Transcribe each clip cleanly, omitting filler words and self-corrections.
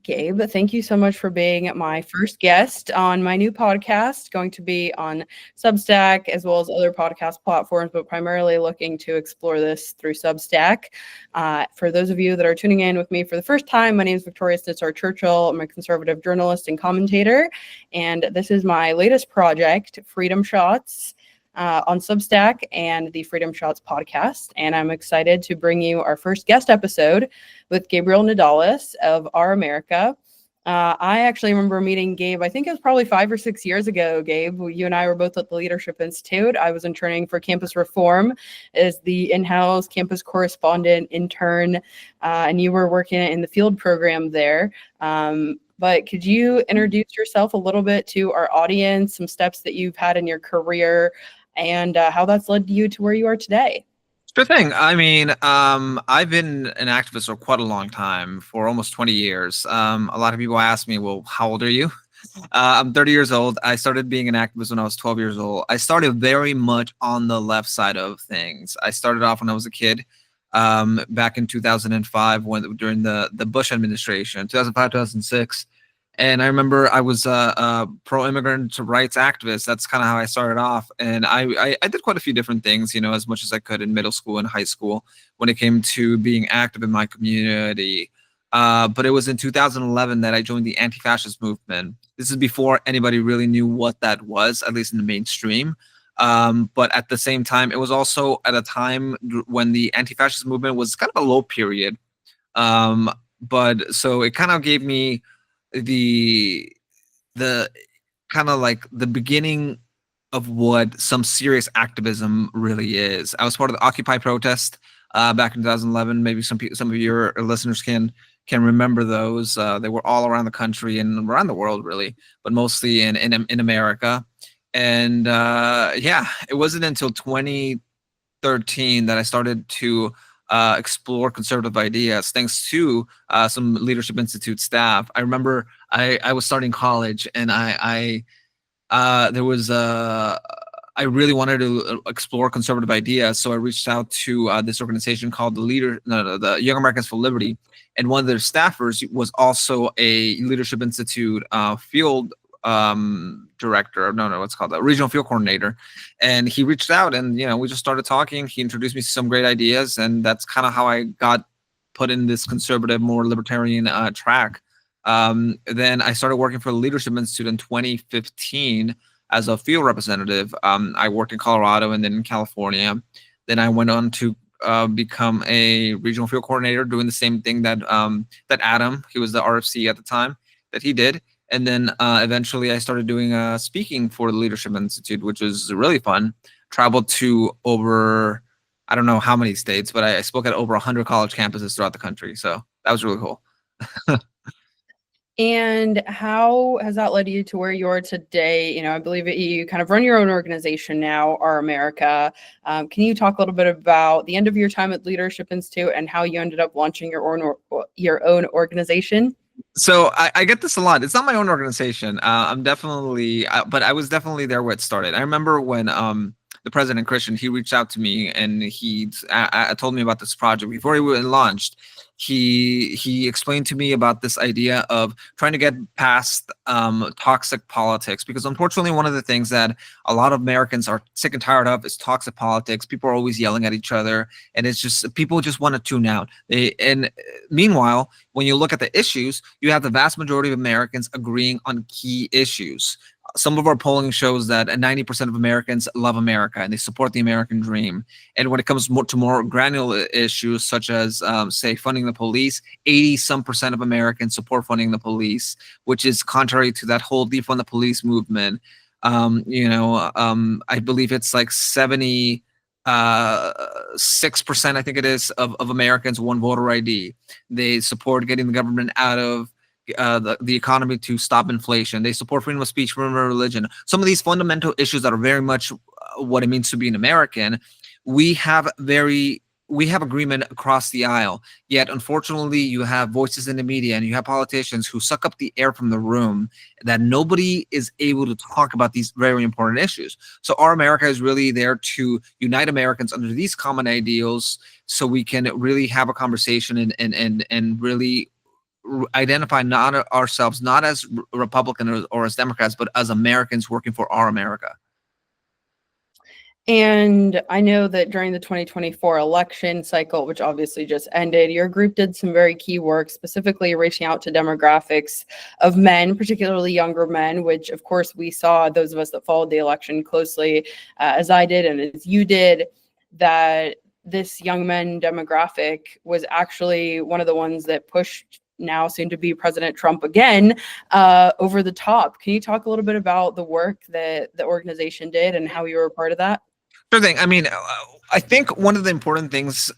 Gabe, thank you so much for being my first guest on my new podcast, going to be on Substack as well as other podcast platforms, but primarily looking to explore this through Substack. For those of you that are tuning in with me for the first time, my name is Victoria Stitzar Churchill. I'm a conservative journalist and commentator, and this is my latest project, Freedom Shots, on Substack and the Freedom Shots podcast. And I'm excited to bring you our first guest episode with Gabriel Nadales of Our America. I actually remember meeting Gabe, I think it was probably 5 or 6 years ago, Gabe. You and I were both at the Leadership Institute. I was interning for Campus Reform as the in-house campus correspondent intern, and you were working in the field program there. But could you introduce yourself a little bit to our audience, some steps that you've had in your career, and how that's led you to where you are today? Sure thing. I mean, I've been an activist for quite a long time, for almost 20 years. A lot of people ask me, well, how old are you? I'm 30 years old. I started being an activist when I was 12 years old. I started very much on the left side of things. I started off when I was a kid, back in 2005, during the Bush administration, 2005, 2006. And I remember I was a pro-immigrant rights activist. That's kind of how I started off. And I did quite a few different things, as much as I could in middle school and high school when it came to being active in my community. But it was in 2011 that I joined the anti-fascist movement. This is before anybody really knew what that was, at least in the mainstream. But at the same time, it was also at a time when the anti-fascist movement was kind of a low period. But so it kind of gave me the kind of like the beginning of what some serious activism really is. I was part of the Occupy protest back in 2011. Maybe some of your listeners can remember those. They were all around the country and around the world, really, but mostly in America. And it wasn't until 2013 that I started to explore conservative ideas, thanks to some Leadership Institute staff. I remember I was starting college, and I really wanted to explore conservative ideas, so I reached out to this organization called the Young Americans for Liberty, and one of their staffers was also a Leadership Institute field director. No, what's called a regional field coordinator. And he reached out, and we just started talking. He introduced me to some great ideas, and that's kind of how I got put in this conservative, more libertarian track. Then I started working for the Leadership Institute in 2015 as a field representative. I worked in Colorado and then in California. Then I went on to become a regional field coordinator, doing the same thing that Adam, he was the RFC at the time, that he did. And then eventually I started doing speaking for the Leadership Institute, which was really fun. Traveled to over, I don't know how many states, but I spoke at over 100 college campuses throughout the country. So that was really cool. And how has that led you to where you are today? I believe that you kind of run your own organization now, Our America. Can you talk a little bit about the end of your time at Leadership Institute and how you ended up launching your own organization? So I get this a lot. It's not my own organization. But I was definitely there where it started. I remember when the president, Christian, he reached out to me, and he told me about this project before he was launched. He explained to me about this idea of trying to get past toxic politics, because unfortunately one of the things that a lot of Americans are sick and tired of is toxic politics. People are always yelling at each other, and it's just people just want to tune out. And meanwhile, when you look at the issues, you have the vast majority of Americans agreeing on key issues. Some of our polling shows that 90% of Americans love America and they support the American dream. And when it comes to more granular issues, such as, say, funding the police, 80% of Americans support funding the police, which is contrary to that whole defund the police movement. I believe it's like 76%, I think it is, of Americans want voter ID. They support getting the government out of the economy to stop inflation. They support freedom of speech, freedom of religion. Some of these fundamental issues that are very much what it means to be an American. We have agreement across the aisle. Yet, unfortunately, you have voices in the media and you have politicians who suck up the air from the room, that nobody is able to talk about these very important issues. So Our America is really there to unite Americans under these common ideals, so we can really have a conversation and really identify not ourselves not as Republican or as Democrats, but as Americans working for our America. And I know that during the 2024 election cycle, which obviously just ended, your group did some very key work, specifically reaching out to demographics of men, particularly younger men, which of course we saw, those of us that followed the election closely, as I did and as you did, that this young men demographic was actually one of the ones that pushed now soon to be President Trump again over the top. Can you talk a little bit about the work that the organization did and how you were a part of that? Sure thing. I mean, I think one of the important things,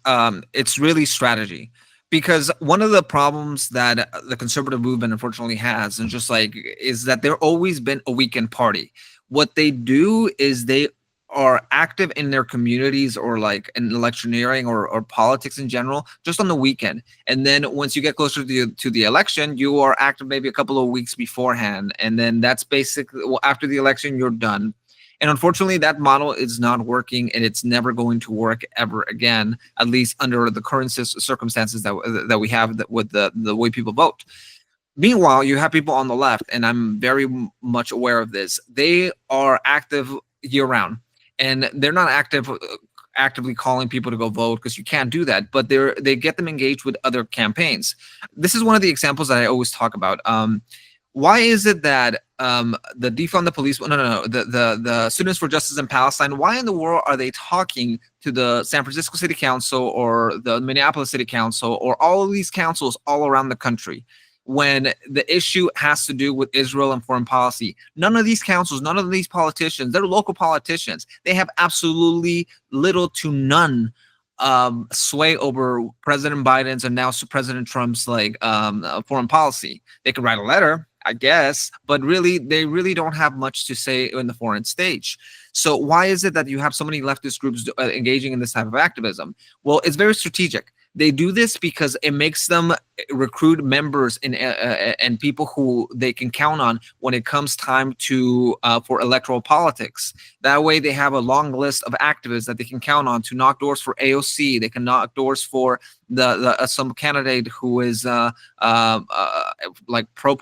it's really strategy, because one of the problems that the conservative movement unfortunately has, and just like, is that they're always been a weekend party. What they do is they are active in their communities or like in electioneering or politics in general, just on the weekend. And then once you get closer to the election, you are active maybe a couple of weeks beforehand. And then that's basically, well, after the election, you're done. And unfortunately, that model is not working, and it's never going to work ever again, at least under the current circumstances that we have with the way people vote. Meanwhile, you have people on the left, and I'm very much aware of this. They are active year round, and they're not actively calling people to go vote, because you can't do that, but they get them engaged with other campaigns. This is one of the examples that I always talk about. Why is it that the defund the police, the Students for Justice in Palestine, why in the world are they talking to the San Francisco City Council or the Minneapolis City Council or all of these councils all around the country when the issue has to do with Israel and foreign policy? None of these councils, none of these politicians, they're local politicians. They have absolutely little to none sway over President Biden's and now President Trump's foreign policy. They could write a letter, I guess, but really, they really don't have much to say in the foreign stage. So why is it that you have so many leftist groups engaging in this type of activism? Well, it's very strategic. They do this because it makes them recruit members and people who they can count on when it comes time to for electoral politics. That way, they have a long list of activists that they can count on to knock doors for AOC. They can knock doors for the some candidate who is like pro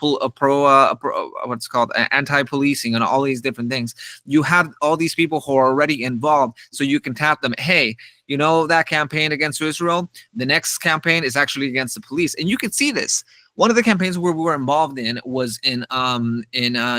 what's called anti-policing and all these different things. You have all these people who are already involved, so you can tap them. Hey, you know that campaign against Israel? The next campaign is actually against the police, and you can see this. One of the campaigns where we were involved in was in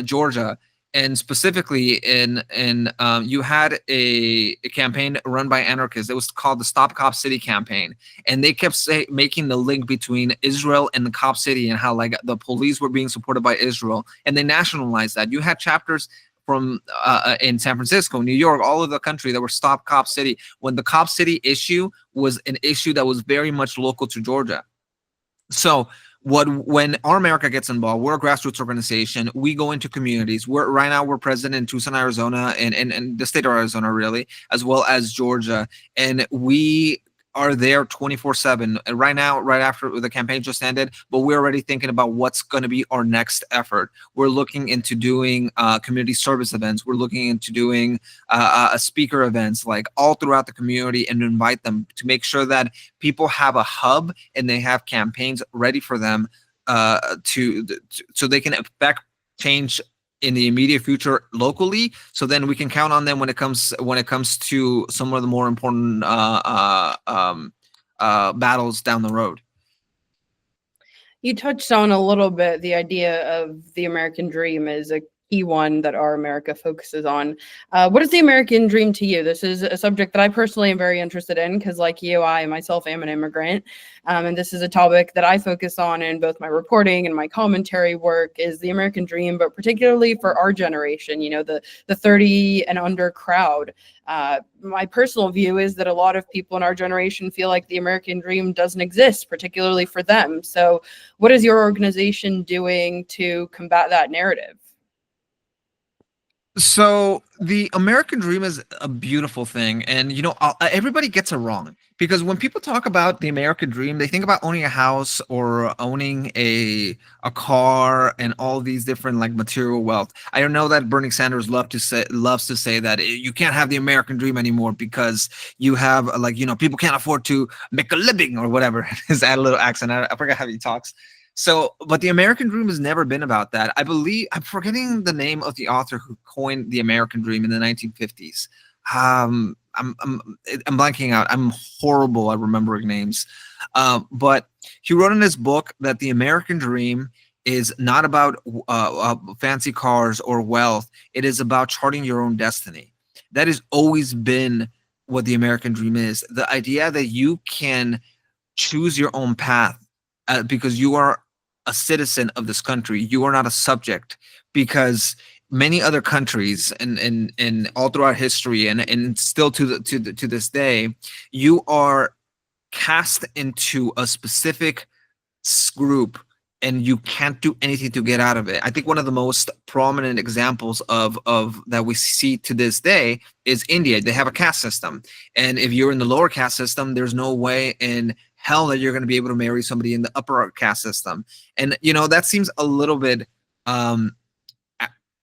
Georgia, and specifically you had a campaign run by anarchists. It was called the Stop Cop City campaign, and they kept making the link between Israel and the Cop City and how like the police were being supported by Israel, and they nationalized that. You had chapters from in San Francisco, New York, all over the country that were Stop Cop City, when the Cop City issue was an issue that was very much local to Georgia. So when Our America gets involved, we're a grassroots organization. We go into communities. Right now we're present in Tucson, Arizona, and the state of Arizona, really, as well as Georgia, and we are there 24/7 right now, right after the campaign just ended, but we're already thinking about what's going to be our next effort. We're looking into doing community service events. We're looking into doing speaker events like all throughout the community, and invite them to make sure that people have a hub and they have campaigns ready for them so they can affect change in the immediate future locally, so then we can count on them when it comes to some of the more important battles down the road. You touched on a little bit the idea of the American dream is a key one that Our America focuses on. What is the American dream to you? This is a subject that I personally am very interested in because, like you, I myself am an immigrant. And this is a topic that I focus on in both my reporting and my commentary work is the American dream, but particularly for our generation, you know, the 30 and under crowd. My personal view is that a lot of people in our generation feel like the American dream doesn't exist, particularly for them. So what is your organization doing to combat that narrative? So the American dream is a beautiful thing, and you know everybody gets it wrong, because when people talk about the American dream, they think about owning a house or owning a car and all these different like material wealth. I don't know that Bernie Sanders loves to say that you can't have the American dream anymore because you have like, you know, people can't afford to make a living or whatever. His add a little accent. I forgot how he talks. So, but the American dream has never been about that. I believe I'm forgetting the name of the author who coined the American dream in the 1950s. I'm blanking out. I'm horrible at remembering names. But he wrote in his book that the American dream is not about fancy cars or wealth. It is about charting your own destiny. That has always been what the American dream is. The idea that you can choose your own path because you are a citizen of this country. You are not a subject, because many other countries and all throughout history and still to this day, you are cast into a specific group and you can't do anything to get out of it. I think one of the most prominent examples of that we see to this day is India. They have a caste system, and if you're in the lower caste system, there's no way in hell that you're going to be able to marry somebody in the upper caste system. And that seems a little bit um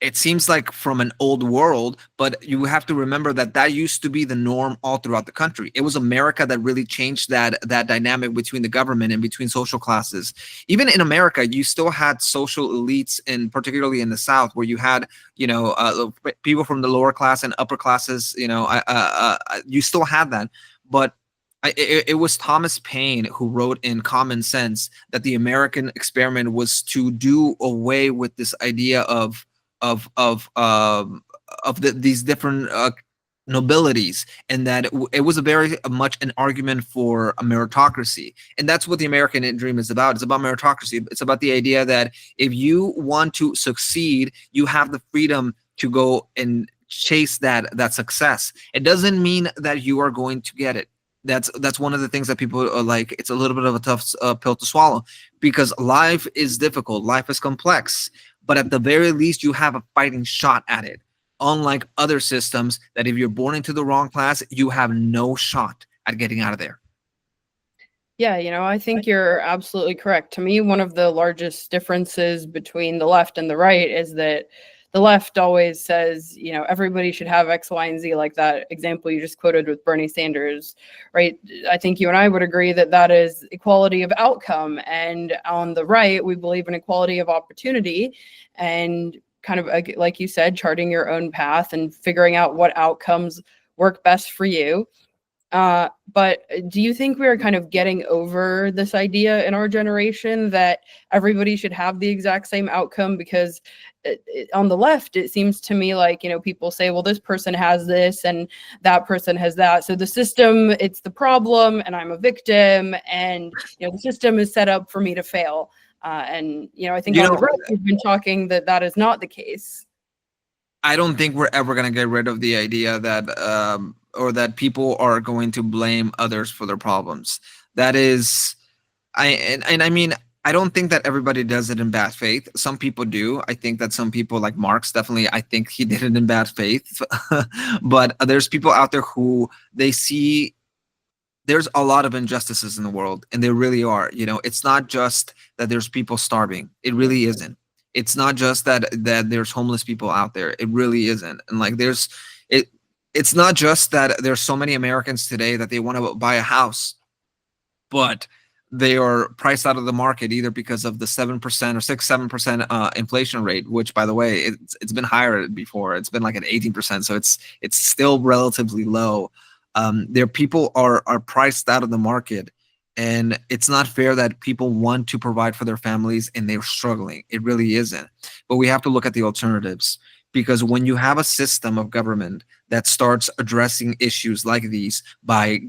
it seems like from an old world, but you have to remember that that used to be the norm all throughout the country. It was America that really changed that dynamic between the government and between social classes. Even in America, you still had social elites, and particularly in the South, where you had people from the lower class and upper classes. You still had that, but it was Thomas Paine who wrote in Common Sense that the American experiment was to do away with this idea of of um these different nobilities, and that it was a very much an argument for a meritocracy. And that's what the American dream is about. It's about meritocracy. It's about the idea that if you want to succeed, you have the freedom to go and chase that success. It doesn't mean that you are going to get it. That's one of the things that people are like. It's a little bit of a tough pill to swallow, because life is difficult, life is complex, but at the very least you have a fighting shot at it, unlike other systems that if you're born into the wrong class, you have no shot at getting out of there. Yeah, I think you're absolutely correct. To me, one of the largest differences between the left and the right is that the left always says, everybody should have X, Y, and Z, like that example you just quoted with Bernie Sanders, right? I think you and I would agree that that is equality of outcome. And on the right, we believe in equality of opportunity and kind of, like you said, charting your own path and figuring out what outcomes work best for you. But do you think we're kind of getting over this idea in our generation that everybody should have the exact same outcome? Because on the left, it seems to me like, people say, well, this person has this and that person has that. So the system, it's the problem and I'm a victim, and, the system is set up for me to fail. And I think on the right, we've been talking that is not the case. I don't think we're ever going to get rid of the idea that or that people are going to blame others for their problems. That is, I mean, I don't think that everybody does it in bad faith. Some people do. I think that some people, like Marx, definitely, I think he did it in bad faith. But there's people out there who they see there's a lot of injustices in the world, and there really are. It's not just that there's people starving. It really isn't. It's not just that there's homeless people out there. It really isn't. And like it's not just that there's so many Americans today that they want to buy a house, but they are priced out of the market either because of the 7% or 6-7% inflation rate, which, by the way, it's been higher before. It's been like at 18%, so it's still relatively low. Their people are priced out of the market, and it's not fair that people want to provide for their families and they're struggling. It really isn't. But we have to look at the alternatives, because when you have a system of government that starts addressing issues like these by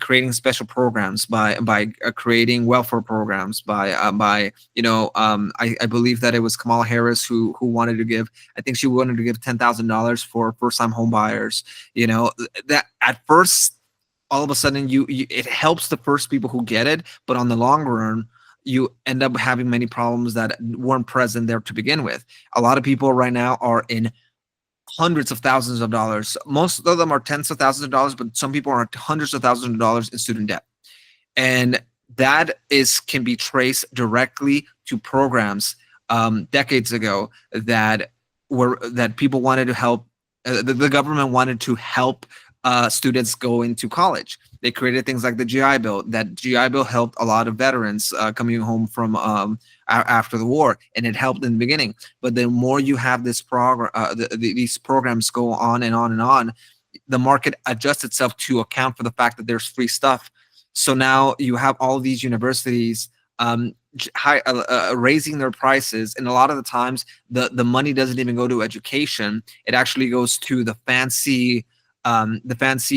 creating special programs, by creating welfare programs, I believe that it was Kamala Harris who wanted to give, I think she wanted to give $10,000 for first-time home buyers. That at first, all of a sudden, it helps the first people who get it, but on the long run, you end up having many problems that weren't present there to begin with. A lot of people right now are in hundreds of thousands of dollars. Most of them are tens of thousands of dollars, but some people are hundreds of thousands of dollars in student debt. And that can be traced directly to programs decades ago that people wanted to help. The government wanted to help students go into college. They created things like the GI Bill. That GI Bill helped a lot of veterans coming home from after the war, and it helped in the beginning. But the more you have this program, these programs go on and on and on, the market adjusts itself to account for the fact that there's free stuff. So now you have all these universities raising their prices, and a lot of the times the money doesn't even go to education. It actually goes to the fancy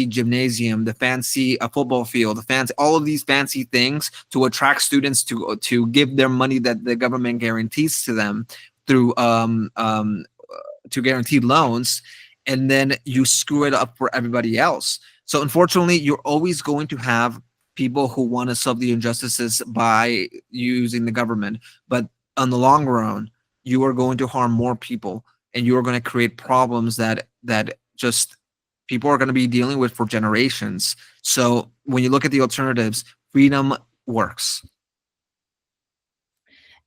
gymnasium, the fancy football field, the fancy, all of these fancy things to attract students to give their money that the government guarantees to them through to guaranteed loans, and then you screw it up for everybody else. So unfortunately, you're always going to have people who want to solve the injustices by using the government, but on the long run, you are going to harm more people, and you are going to create problems that just people are going to be dealing with for generations. So when you look at the alternatives, freedom works.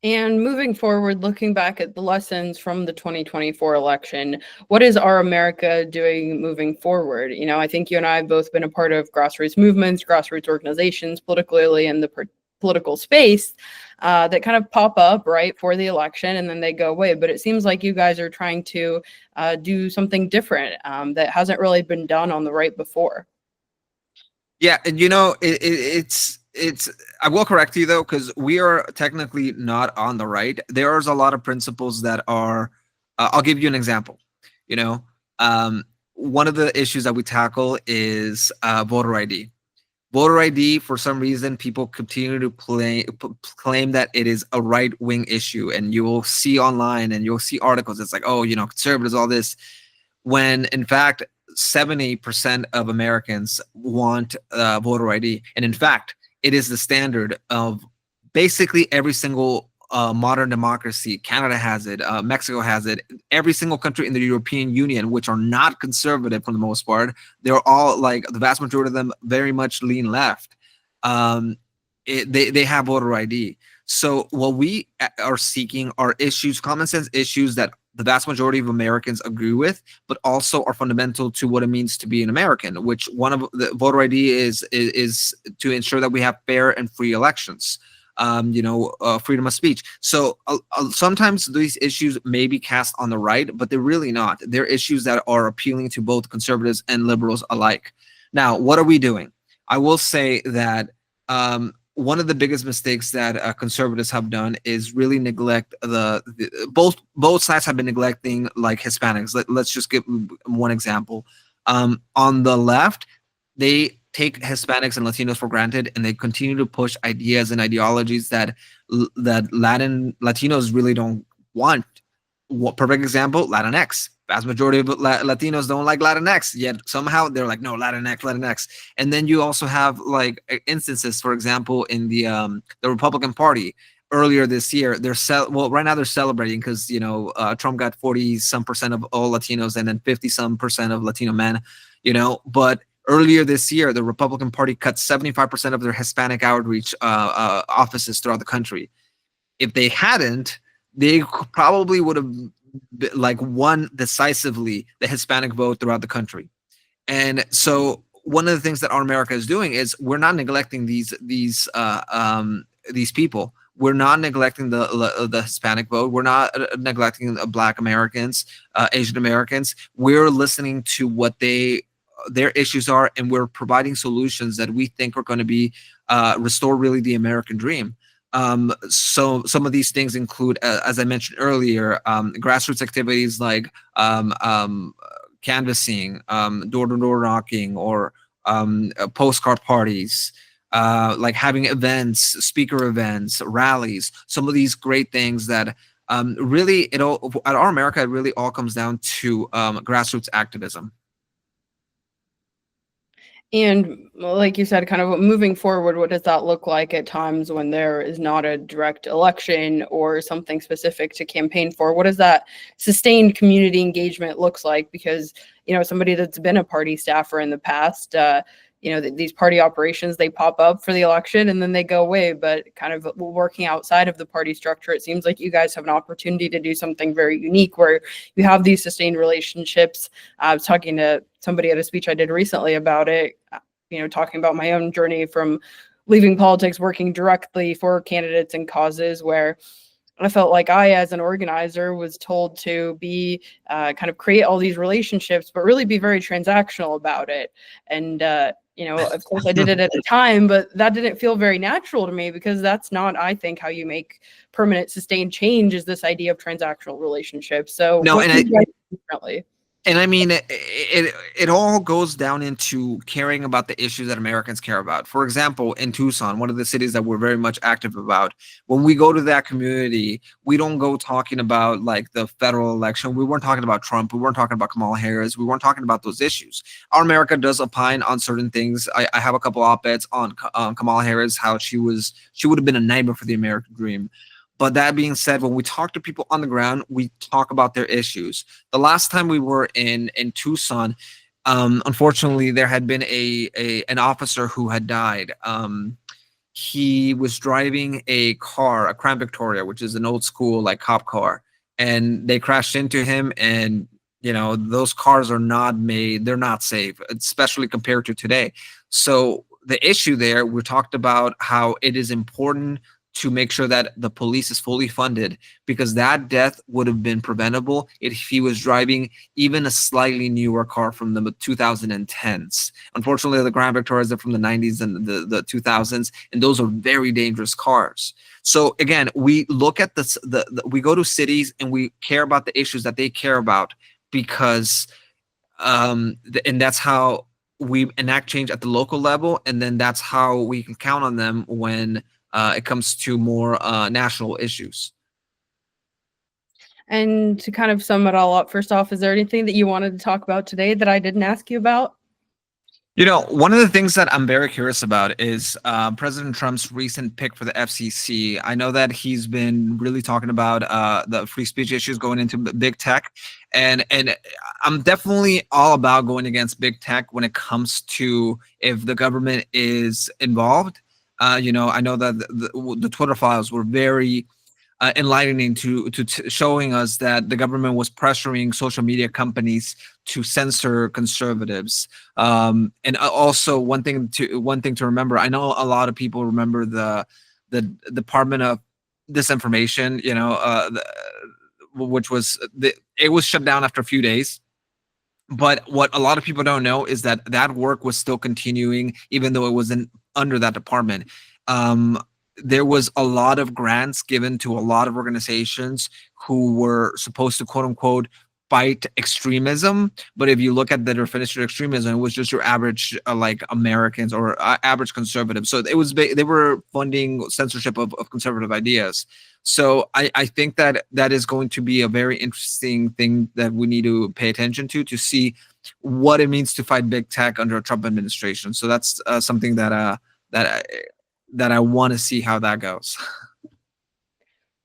And moving forward, looking back at the lessons from the 2024 election, what is our America doing moving forward? You know, I think you and I have both been a part of grassroots movements, grassroots organizations, politically in the political space that kind of pop up right for the election and then they go away. But it seems like you guys are trying to do something different that hasn't really been done on the right before. Yeah, and you know, it's I will correct you though, because we are technically not on the right. There's a lot of principles that are I'll give you an example. You know, one of the issues that we tackle is voter ID. Voter ID, for some reason, people continue to claim that it is a right-wing issue, and you will see online and you'll see articles. It's like, oh, you know, conservatives, all this, when in fact 70% of Americans want voter ID, and in fact, it is the standard of basically every single modern democracy. Canada has it, Mexico has it, every single country in the European Union, which are not conservative for the most part. They're all, like, the vast majority of them very much lean left. They have voter ID. So what we are seeking are issues, common sense issues that the vast majority of Americans agree with, but also are fundamental to what it means to be an American, which one of the voter ID is to ensure that we have fair and free elections. Freedom of speech. So sometimes these issues may be cast on the right, but they're really not. They're issues that are appealing to both conservatives and liberals alike. Now, what are we doing? I will say that one of the biggest mistakes that conservatives have done is really neglect both sides have been neglecting, like, Hispanics. Let's just give one example. On the left, they take Hispanics and Latinos for granted, and they continue to push ideas and ideologies that Latinos really don't want. Perfect example, Latinx. Vast majority of Latinos don't like Latinx, yet somehow they're like, no, Latinx. And then you also have, like, instances, for example, in the Republican Party. Earlier this year, right now they're celebrating because, Trump got 40-some% of all Latinos and then 50-some% of Latino men, but earlier this year, the Republican Party cut 75% of their Hispanic outreach offices throughout the country. If they hadn't, they probably would have won decisively the Hispanic vote throughout the country. And so one of the things that our America is doing is we're not neglecting these people. We're not neglecting the Hispanic vote. We're not neglecting Black Americans, Asian Americans. We're listening to what their issues are, and we're providing solutions that we think are going to be restore really the American dream. So some of these things include, as I mentioned earlier, grassroots activities like canvassing, door-to-door knocking, or postcard parties, like having events, speaker events, rallies, some of these great things that really, at our America, it really all comes down to grassroots activism. And like you said, kind of moving forward, what does that look like at times when there is not a direct election or something specific to campaign for? What does that sustained community engagement looks like? Because, somebody that's been a party staffer in the past, these party operations, they pop up for the election and then they go away. But kind of working outside of the party structure, it seems like you guys have an opportunity to do something very unique where you have these sustained relationships. I was talking to somebody at a speech I did recently about it. talking about my own journey from leaving politics, working directly for candidates and causes where I felt like I, as an organizer, was told to be kind of create all these relationships, but really be very transactional about it. And, of course, I did it at the time, but that didn't feel very natural to me because that's not, I think, how you make permanent, sustained change is this idea of transactional relationships. So, No, what and do you guys do differently? And I mean, it all goes down into caring about the issues that Americans care about. For example, in Tucson, one of the cities that we're very much active about, when we go to that community, we don't go talking about like the federal election. We weren't talking about Trump. We weren't talking about Kamala Harris. We weren't talking about those issues. Our America does opine on certain things. I have a couple op-eds on Kamala Harris, how she would have been a nightmare for the American dream. But that being said, when we talk to people on the ground, we talk about their issues. The last time we were in Tucson, unfortunately, there had been an officer who had died. He was driving a car, a Crown Victoria, which is an old school like cop car, and they crashed into him. And those cars are not made; they're not safe, especially compared to today. So the issue there, we talked about how it is important to make sure that the police is fully funded, because that death would have been preventable if he was driving even a slightly newer car from the 2010s. Unfortunately, the Grand Victorias are from the 90s and the 2000s, and those are very dangerous cars. So again, we look at we go to cities and we care about the issues that they care about, because and that's how we enact change at the local level, and then that's how we can count on them when it comes to more national issues. And to kind of sum it all up, first off, is there anything that you wanted to talk about today that I didn't ask you about? One of the things that I'm very curious about is President Trump's recent pick for the FCC. I know that he's been really talking about the free speech issues going into big tech, and I'm definitely all about going against big tech when it comes to if the government is involved. I know that the Twitter files were very enlightening to showing us that the government was pressuring social media companies to censor conservatives. And also one thing to remember. I know a lot of people remember the Department of Disinformation. Which was it was shut down after a few days. But what a lot of people don't know is that that work was still continuing, even though it wasn't under that department. There was a lot of grants given to a lot of organizations who were supposed to, quote unquote, fight extremism. But if you look at the definition of extremism, it was just your average like Americans or average conservatives. So they were funding censorship of conservative ideas. So I think that is going to be a very interesting thing that we need to pay attention to see what it means to fight big tech under a Trump administration. So that's something that I want to see how that goes.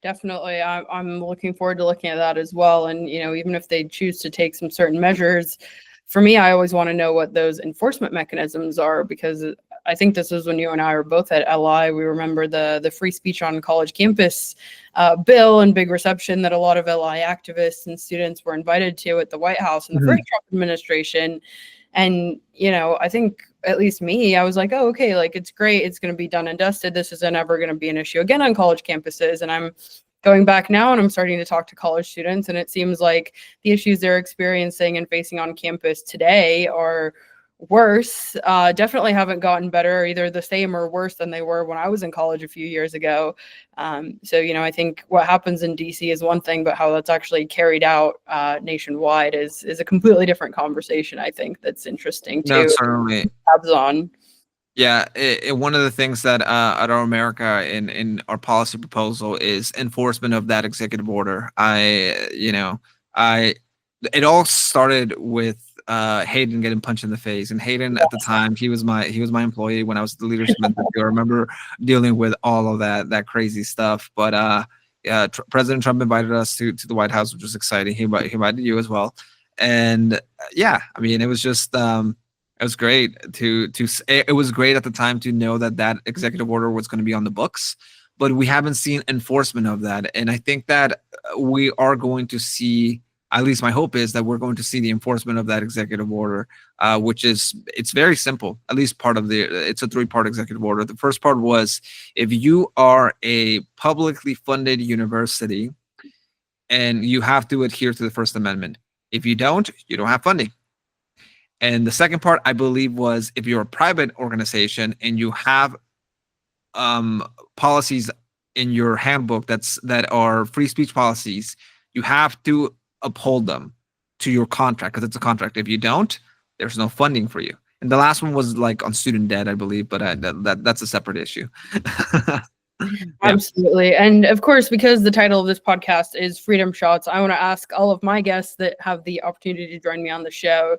Definitely. I'm looking forward to looking at that as well. And, even if they choose to take some certain measures, for me, I always want to know what those enforcement mechanisms are, because I think this is when you and I were both at LI. We remember the free speech on college campus bill and big reception that a lot of LI activists and students were invited to at the White House in the first Trump administration. And, I think at least me, I was like, oh, okay, like it's great. It's going to be done and dusted. This isn't ever going to be an issue again on college campuses. And I'm going back now and I'm starting to talk to college students, and it seems like the issues they're experiencing and facing on campus today are worse. Definitely haven't gotten better, either the same or worse than they were when I was in college a few years ago. So, I think what happens in DC is one thing, but how that's actually carried out nationwide is a completely different conversation. I think that's interesting too. No, certainly. On. Yeah, one of the things that at our America in our policy proposal is enforcement of that executive order. It all started with Hayden getting punched in the face, and Hayden at the time he was my employee when I was the leadership mentor. I remember dealing with all of that crazy stuff. But President Trump invited us to the White House, which was exciting. He invited you as well, and yeah, I mean it was just. It was great it was great at the time to know that executive order was going to be on the books, but we haven't seen enforcement of that. And I think that we are going to see, at least my hope is that we're going to see the enforcement of that executive order, it's very simple. At least it's a 3-part executive order. The first part was, if you are a publicly funded university, and you have to adhere to the First Amendment. If you don't have funding. And the second part, I believe, was if you're a private organization and you have policies in your handbook that are free speech policies, you have to uphold them to your contract, because it's a contract. If you don't, there's no funding for you. And the last one was like on student debt, I believe, but that's a separate issue. Absolutely. And of course, because the title of this podcast is Freedom Shots, I want to ask all of my guests that have the opportunity to join me on the show,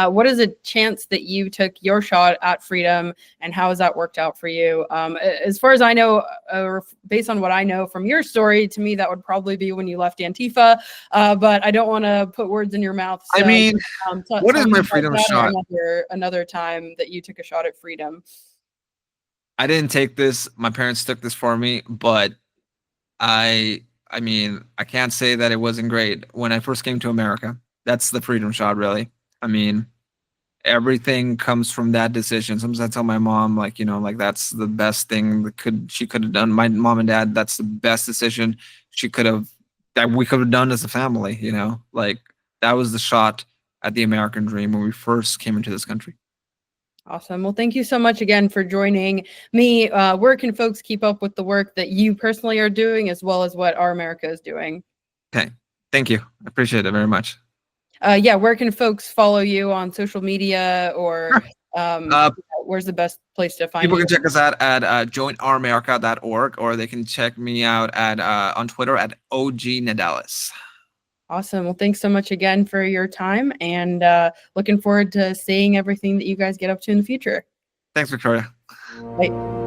what is a chance that you took your shot at freedom, and how has that worked out for you? As far as I know, or based on what I know from your story, to me, that would probably be when you left Antifa, but I don't want to put words in your mouth. So, I mean, what is my freedom shot? Another time that you took a shot at freedom. I didn't take this. My parents took this for me, but I mean, I can't say that it wasn't great. When I first came to America, that's the freedom shot, really. I mean, everything comes from that decision. Sometimes I tell my mom, like, like that's the best thing she could have done. My mom and dad, that's the best decision that we could have done as a family, like that was the shot at the American dream when we first came into this country. Awesome. Well, thank you so much again for joining me. Where can folks keep up with the work that you personally are doing, as well as what Our America is doing? Okay. Thank you. I appreciate it very much. Where can folks follow you on social media, or where's the best place to find people you? Can check us out at joinouramerica.org, or they can check me out at on Twitter at OG Nadales. Awesome. Well, thanks so much again for your time, and looking forward to seeing everything that you guys get up to in the future. Thanks, Victoria. Bye.